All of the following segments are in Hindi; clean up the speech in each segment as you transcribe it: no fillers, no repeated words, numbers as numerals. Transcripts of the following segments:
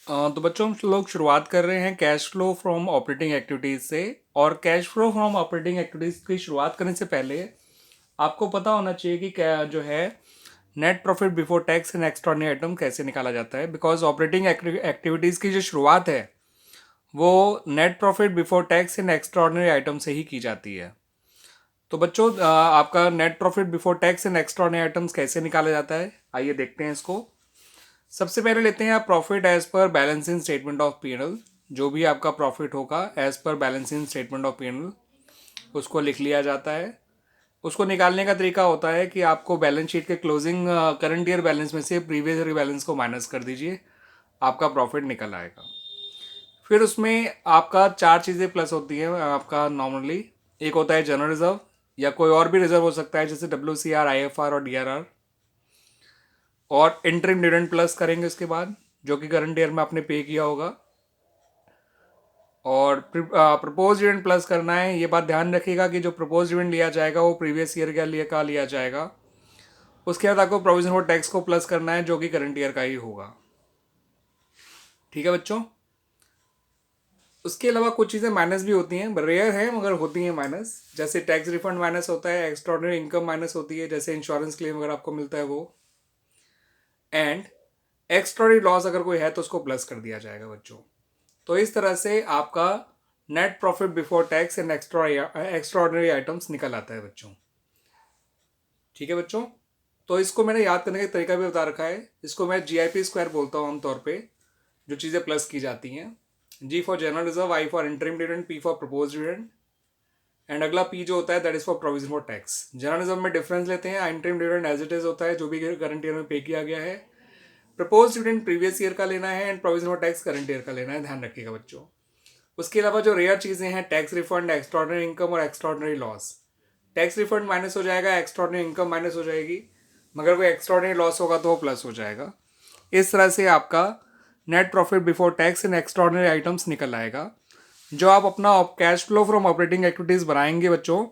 तो बच्चों हम लोग शुरुआत कर रहे हैं cash flow from operating activities से। और cash flow from operating activities की शुरुआत करने से पहले आपको पता होना चाहिए कि क्या जो है net profit before tax and extraordinary item कैसे निकाला जाता है। बिकॉज ऑपरेटिंग एक्टिविटीज़ की जो शुरुआत है वो net profit before tax and extraordinary item से ही की जाती है। तो बच्चों आपका net profit before tax and extraordinary items कैसे निकाला जाता है, आइए देखते हैं इसको। सबसे पहले लेते हैं आप प्रॉफिट एज पर बैलेंसिंग स्टेटमेंट ऑफ पीएनएल। जो भी आपका प्रॉफिट होगा एज पर बैलेंसिंग स्टेटमेंट ऑफ पीएनएल उसको लिख लिया जाता है। उसको निकालने का तरीका होता है कि आपको बैलेंस शीट के क्लोजिंग करंट ईयर बैलेंस में से प्रीवियस ईयर बैलेंस को माइनस कर दीजिए, आपका प्रॉफिट निकल आएगा। फिर उसमें आपका चार चीज़ें प्लस होती हैं आपका नॉर्मली। एक होता है जनरल रिजर्व या कोई और भी रिजर्व हो सकता है जैसे WCR, IFR और DRR। और इंटरिम डिविडेंड प्लस करेंगे उसके बाद, जो कि करंट ईयर में आपने पे किया होगा। और प्रपोज डिविडेंड प्लस करना है। ये बात ध्यान रखिएगा कि जो प्रपोज डिविडेंड लिया जाएगा वो प्रीवियस ईयर का लिया जाएगा। उसके बाद आपको प्रोविजन फॉर टैक्स को प्लस करना है जो कि करंट ईयर का ही होगा। ठीक है बच्चों। उसके अलावा कुछ चीज़ें माइनस भी होती हैं, रेयर है मगर होती हैं माइनस। जैसे टैक्स रिफंड माइनस होता है, एक्स्ट्रॉर्डिनरी इनकम माइनस होती है जैसे इंश्योरेंस क्लेम अगर आपको मिलता है वो। एंड एक्स्ट्रॉर्डिनरी लॉस अगर कोई है तो उसको प्लस कर दिया जाएगा बच्चों। तो इस तरह से आपका net profit before tax and extraordinary items निकल आता है बच्चों। ठीक है बच्चों। तो इसको मैंने याद करने का तरीका भी बता रखा है। इसको मैं GIP² बोलता हूँ आमतौर पे, जो चीज़ें प्लस की जाती हैं। G for general reserve, I for interim dividend, P for propose dividend and अगला P जो होता है that is for provision for tax. General reserve में डिफरेंस लेते हैं, interim dividend as it is होता है जो भी करंट ईयर में पे किया गया है। प्रपोज डिविडेंड प्रीवियस ईयर का लेना है and provision for tax current year का लेना है, ध्यान रखिएगा बच्चों। उसके अलावा जो रेयर चीज़ें हैं टैक्स रिफंड, एक्स्ट्रॉर्डिनरी इनकम और extraordinary loss. Tax refund minus हो जाएगा, एक्स्ट्रॉर्डिनरी इनकम माइनस हो जाएगी, मगर कोई एक्स्ट्रॉर्डिनरी लॉस होगा तो वो प्लस हो जाएगा। इस तरह से आपका net profit before tax and extraordinary items निकल आएगा। जो आप अपना cash flow from operating activities बनाएंगे बच्चों,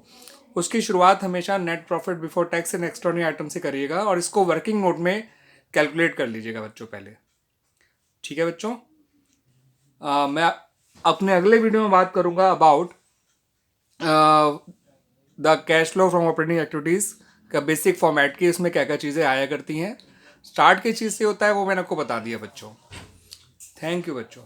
उसकी शुरुआत हमेशा net profit before tax and extraordinary item से करिएगा और इसको वर्किंग नोट में कैलकुलेट कर लीजिएगा बच्चों पहले। ठीक है बच्चों। मैं अपने अगले वीडियो में बात करूंगा about the cash flow from operating activities का बेसिक फॉर्मेट की, इसमें क्या क्या चीज़ें आया करती हैं। स्टार्ट किस चीज़ से होता है वो मैंने आपको बता दिया बच्चों। थैंक यू बच्चों।